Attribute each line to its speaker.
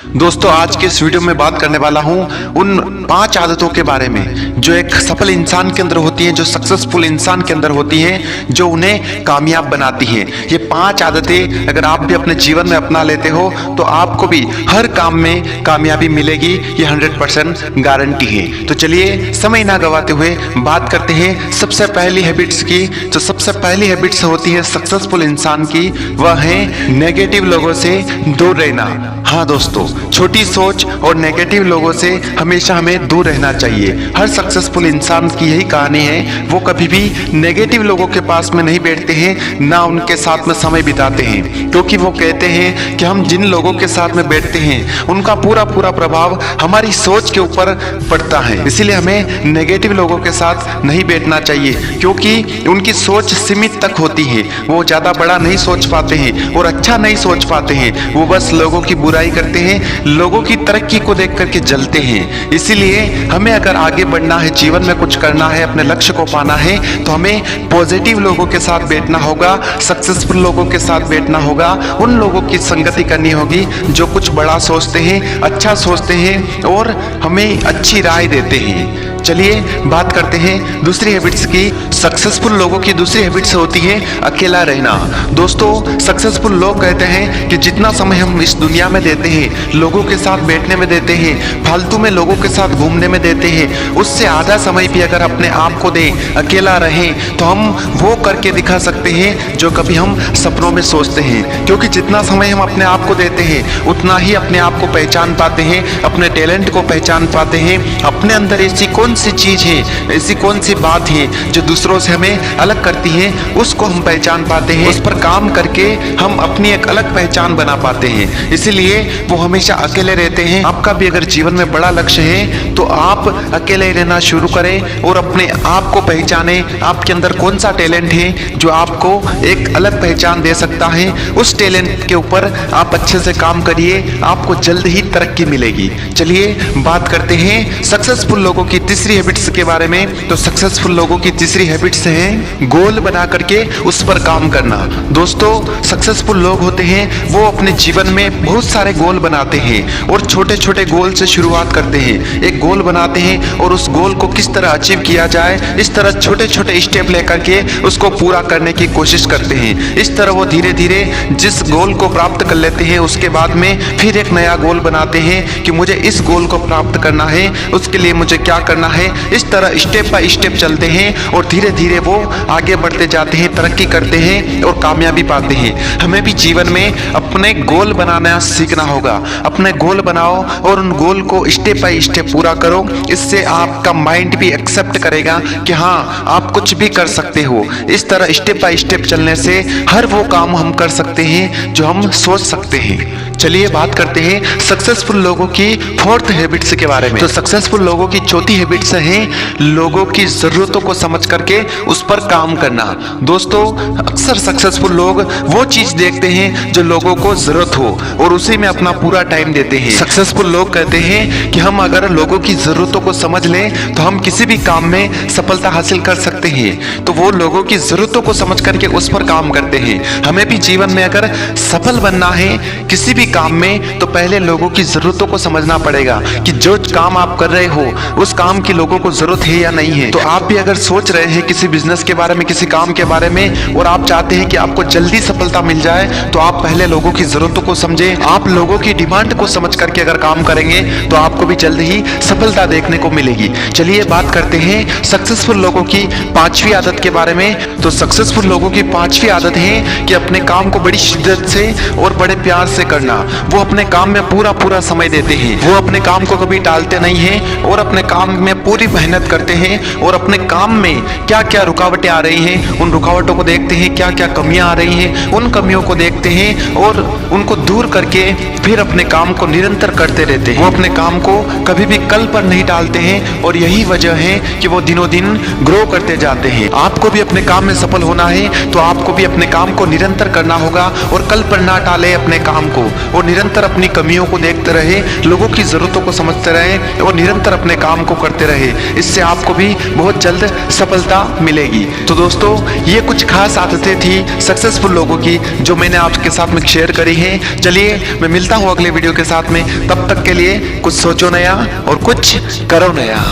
Speaker 1: दोस्तों आज के इस वीडियो में बात करने वाला हूं उन 5 आदतों के बारे में जो एक सफल इंसान के अंदर होती हैं, जो सक्सेसफुल इंसान के अंदर होती हैं, जो उन्हें कामयाब बनाती हैं। ये 5 आदतें अगर आप भी अपने जीवन में अपना लेते हो तो आपको भी हर काम में कामयाबी मिलेगी, ये 100% गारंटी है। तो चलिए समय ना गवाते हुए बात करते हैं सबसे पहली हैबिट्स की। जो सबसे पहली हैबिट्स होती है सक्सेसफुल इंसान की, वह है नेगेटिव लोगों से दूर रहना। हाँ दोस्तों, छोटी सोच और नेगेटिव लोगों से हमेशा हमें दूर रहना चाहिए। हर सक्सेसफुल इंसान की यही कहानी है, वो कभी भी नेगेटिव लोगों के पास में नहीं बैठते हैं, ना उनके साथ में समय बिताते हैं, क्योंकि वो कहते हैं कि हम जिन लोगों के साथ में बैठते हैं उनका पूरा प्रभाव हमारी सोच के ऊपर पड़ता है। इसीलिए हमें नेगेटिव लोगों के साथ नहीं बैठना चाहिए, क्योंकि उनकी सोच सीमित तक होती है। वो ज़्यादा बड़ा नहीं सोच पाते हैं और अच्छा नहीं सोच पाते हैं। वो बस लोगों की बुराई करते हैं, लोगों की तरक्की को देख करके जलते हैं। इसीलिए हमें अगर आगे बढ़ना है, जीवन में कुछ करना है, अपने लक्ष्य को पाना है, तो हमें पॉजिटिव लोगों के साथ बैठना होगा, सक्सेसफुल लोगों के साथ बैठना होगा। उन लोगों की संगति करनी होगी जो कुछ बड़ा सोचते हैं, अच्छा सोचते हैं और हमें अच्छी राय देते हैं। चलिए बात करते हैं दूसरी हैबिट्स की। सक्सेसफुल लोगों की दूसरी हैबिट्स होती है अकेला रहना। दोस्तों, सक्सेसफुल लोग कहते हैं कि जितना समय हम इस दुनिया में देते हैं, लोगों के साथ बैठने में देते हैं, फालतू में लोगों के साथ घूमने में देते हैं, उससे आधा समय भी अगर अपने आप को दें, अकेला रहें, तो हम वो करके दिखा सकते हैं जो कभी हम सपनों में सोचते हैं। क्योंकि जितना समय हम अपने आप को देते हैं उतना ही अपने आप को पहचान पाते हैं, अपने टैलेंट को पहचान पाते हैं। अपने अंदर ऐसी कौन सी चीज है, ऐसी कौन सी बात है जो दूसरों से हमें अलग करती है, उसको हम पहचान पाते हैं। उस पर काम करके हम अपनी एक अलग पहचान बना पाते हैं। इसीलिए वो हमेशा अकेले रहते हैं। आपका भी अगर जीवन में बड़ा लक्ष्य है तो आप अकेले रहना शुरू करें और अपने आप को पहचाने। आपके अंदर कौन सा टैलेंट है जो आपको एक अलग पहचान दे सकता है, उस टैलेंट के ऊपर आप अच्छे से काम करिए, आपको जल्द ही तरक्की मिलेगी। चलिए बात करते हैं सक्सेसफुल लोगों की तीसरी हैबिट्स के बारे में। तो सक्सेसफुल लोगों की तीसरी हैबिट्स है गोल बना करके उस पर काम करना। दोस्तों, सक्सेसफुल लोग होते हैं वो अपने जीवन में बहुत सारे गोल बनाते हैं और छोटे छोटे गोल से शुरुआत करते हैं। एक गोल बनाते हैं और उस गोल को किस तरह अचीव किया जाए, इस तरह छोटे छोटे स्टेप लेकर के उसको पूरा करने की कोशिश करते हैं। इस तरह वो धीरे धीरे जिस गोल को प्राप्त कर लेते हैं, उसके बाद में फिर एक नया गोल बनाते हैं कि मुझे इस गोल को प्राप्त करना है, उसके लिए मुझे क्या करना है। इस तरह स्टेप बाय स्टेप चलते हैं और धीरे धीरे वो आगे बढ़ते जाते हैं, तरक्की करते हैं और कामयाबी पाते हैं। हमें भी जीवन में अपने गोल बनाना सीखना होगा। अपने गोल बनाओ और उन गोल को स्टेप बाय स्टेप पूरा करो। इससे आपका माइंड भी एक्सेप्ट करेगा कि हाँ, आप कुछ भी कर सकते हो। इस तरह स्टेप बाय स्टेप चलने से हर वो काम हम कर सकते हैं जो हम सोच सकते हैं। चलिए बात करते हैं सक्सेसफुल लोगों की फोर्थ हैबिट्स के बारे में। तो सक्सेसफुल लोगों की चौथी हैबिट्स है लोगों की जरूरतों को समझ करके उस पर काम करना। दोस्तों, अक्सर सक्सेसफुल लोग वो चीज देखते हैं जो लोगों को जरूरत हो और उसी में अपना पूरा टाइम देते हैं। सक्सेसफुल लोग कहते हैं कि हम अगर लोगों की जरूरतों को समझ लें तो हम किसी भी काम में सफलता हासिल कर सकते हैं। तो वो लोगों की जरूरतों को समझ करके उस पर काम करते हैं। हमें भी जीवन में अगर सफल बनना है किसी भी काम में, तो पहले लोगों की जरूरतों को समझना पड़ेगा कि जो काम आप कर रहे हो उस काम की लोगों को जरूरत है या नहीं है। तो आप भी अगर सोच रहे हैं किसी बिजनेस के बारे में, किसी काम के बारे में, और आप चाहते हैं कि आपको जल्दी सफलता मिल जाए, तो आप पहले लोगों की जरूरतों को समझें। आप लोगों की डिमांड को समझ करके अगर काम करेंगे तो आपको भी जल्द ही सफलता देखने को मिलेगी। चलिए बात करते हैं सक्सेसफुल लोगों की 5वीं आदत के बारे में। तो सक्सेसफुल लोगों की 5वीं आदत है कि अपने काम को बड़ी शिद्दत से और बड़े प्यार से करना। वो अपने काम में पूरा समय देते हैं। वो अपने काम को कभी टालते नहीं हैं और अपने काम में पूरी मेहनत करते हैं और अपने काम में क्या क्या रुकावटें आ रही हैं उन रुकावटों को देखते हैं, क्या क्या कमियां आ रही हैं उन कमियों को देखते हैं और उनको दूर करके फिर अपने काम को निरंतर करते रहते हैं। वो अपने काम को कभी भी कल पर नहीं टालते हैं और यही वजह है कि वो दिनों दिन ग्रो करते जाते हैं। आपको भी अपने काम में सफल होना है तो आपको भी अपने काम को निरंतर करना होगा और कल पर ना टाले अपने काम को। वो निरंतर अपनी कमियों को देखते रहे, लोगों की ज़रूरतों को समझते रहे और निरंतर अपने काम को करते रहे। इससे आपको भी बहुत जल्द सफलता मिलेगी। तो दोस्तों, ये कुछ खास आदतें थी सक्सेसफुल लोगों की जो मैंने आपके साथ में शेयर करी है। चलिए मैं मिलता हूँ अगले वीडियो के साथ में, तब तक के लिए कुछ सोचो नया और कुछ करो नया।